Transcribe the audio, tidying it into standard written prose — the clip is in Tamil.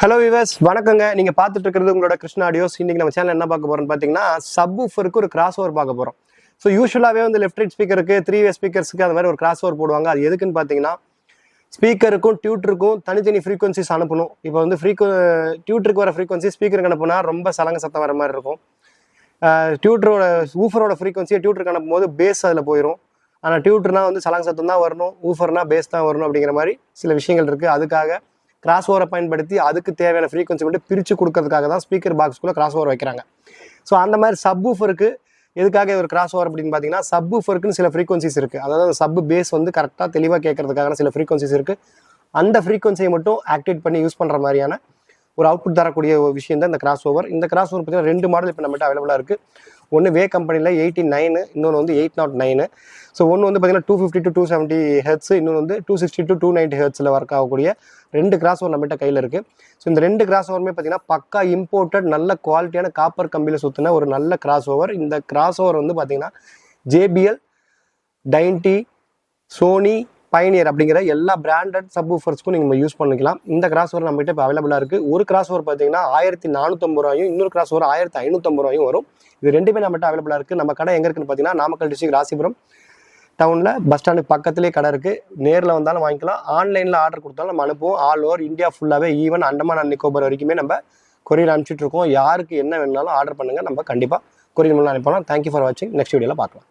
ஹலோ விவர்ஸ், வணக்கங்க. நீங்கள் பார்த்துட்டு இருக்கிறது உங்களோட கிருஷ்ணா ஆடியோஸ். இன்றைக்கி நம்ம சேனல் என்ன பார்க்க போகிறோம்னு பார்த்தீங்கன்னா, சப்வூஃபருக்கு ஒரு கிராஸ் ஓவர் பார்க்க போகிறோம். ஸோ யூஸ்வலாகவே வந்து லெஃப்ட் ரைட் ஸ்பீக்கருக்கு 3-வே ஸ்பீக்கர்ஸுக்கு அது மாதிரி ஒரு கிராஸ் ஓவர் போடுவாங்க. அது எதுக்குன்னு பார்த்தீங்கன்னா, ஸ்பீக்கருக்கும் டியூட்டருக்கும் தனித்தனி ஃப்ரீக்வன்சிஸ் அனுப்பணும். இப்போ வந்து டியூட்டருக்கு வர ஃப்ரீக்வன்சி ஸ்பீக்கருக்கு அனுப்புனா ரொம்ப சலங்க சத்தம் வர மாதிரி இருக்கும். ஊஃபரோட ஃப்ரீக்வன்சியை டியூட்டருக்கு அனுப்பும்போது பேஸ் அதில் போயிடும். ஆனால் டியூட்டர்னா வந்து சலங்க சத்தம் தான் வரணும், ஊஃபர்னா பேஸ் தான் வரணும் அப்படிங்கிற மாதிரி சில விஷயங்கள் இருக்குது. அதுக்காக கிராஸ் ஓவரை பயன்படுத்தி அதுக்கு தேவையான ஃப்ரீக்வன்சி மட்டும் பிரித்து கொடுக்கறதுக்காக தான் ஸ்பீக்கர் பாக்ஸ்க்குள்ளே கிராஸ் ஓவர் வைக்கிறாங்க. ஸோ அந்த மாதிரி சப்வூஃபருக்கு எதுக்காக ஒரு கிராஸ் ஓவர் அப்படின்னு பார்த்தீங்கன்னா, சப்வூஃபருக்குன்னு சில ஃப்ரீக்வன்சிஸ் இருக்குது. அதாவது சப் பேஸ் வந்து கரெக்டாக தெளிவாக கேட்கறதுக்கான சில ஃப்ரீக்வன்சிஸ் இருக்குது. அந்த ஃப்ரீக்வன்சியை மட்டும் ஆக்டிவேட் பண்ணி யூஸ் பண்ணுற மாதிரியான ஒரு அவுட்புட் தரக்கூடிய ஒரு விஷயம் தான் இந்த கிராஸ் ஓவர். இந்த கிராஸ் ஓவர் பார்த்தீங்கன்னா 2 மாடல் இப்போ நம்மகிட்ட அவைலபிளாக இருக்குது. ஒன்று வே கம்பெனியில் 89, இன்னொன்று வந்து 809. ஸோ ஒன்று வந்து பார்த்தீங்கன்னா 250 to 270 ஹெர்ட்ஸ், இன்னொன்று வந்து 260 to 290 ஹெர்ட்ஸில் ஒர்க் ஆகக்கூடிய 2 கிராஸ் ஓவர் நம்மகிட்ட கையில் இருக்குது. ஸோ இந்த 2 கிராஸ் ஓவருமே பார்த்தீங்கன்னா பக்கா இம்போர்ட்டட் நல்ல குவாலிட்டியான காப்பர் கம்பியில் சுற்றின ஒரு நல்ல கிராஸ் ஓவர். இந்த கிராஸ் ஓவர் வந்து பார்த்தீங்கன்னா JBL, டைன்டி, சோனி, பைனியர் அப்படிங்கிற எல்லா பிராண்டட் சப்வூஃபர்ஸ்க்கும் நீங்கள் யூஸ் பண்ணிக்கலாம். இந்த கிராஸ் ஓவர் நம்மகிட்ட இப்போ அவைலபிளாக இருக்குது. ஒரு கிராஸ் ஓவர் பார்த்தீங்கன்னா 1450 ரூபாயும், இன்னொரு கிராஸ் ஓவர் 1550 ரூபாயும் வரும். இது ரெண்டுமே நம்மகிட்ட அவைலபிளாக இருக்குது. நம்ம கடை எங்கே இருக்குன்னு பார்த்தீங்கன்னா, நாமக்கல் டிஸ்ட்ரிக்ட் ராசிபுரம் டவுனில் பஸ் ஸ்டாண்டுக்கு பக்கத்துலேயே கடை இருக்குது. நேரில் வந்தாலும் வாங்கிக்கலாம், ஆன்லைனில் ஆர்டர் கொடுத்தாலும் நம்ம அனுப்புவோம். ஆல் ஓவர் இந்தியா ஃபுல்லாகவே, ஈவன் அண்டமான் அண்ட் நிக்கோபார் வரைக்குமே நம்ம கொரியர் அனுப்பிச்சிட்டு இருக்கோம். யாருக்கு என்ன வேணுனாலும் ஆர்டர் பண்ணுங்கள், நம்ம கண்டிப்பாக கொரியர் மூலம் அனுப்பலாம். தேங்க்யூ ஃபார் வாட்சிங். நெக்ஸ்ட் வீடியோவில் பார்க்கலாம்.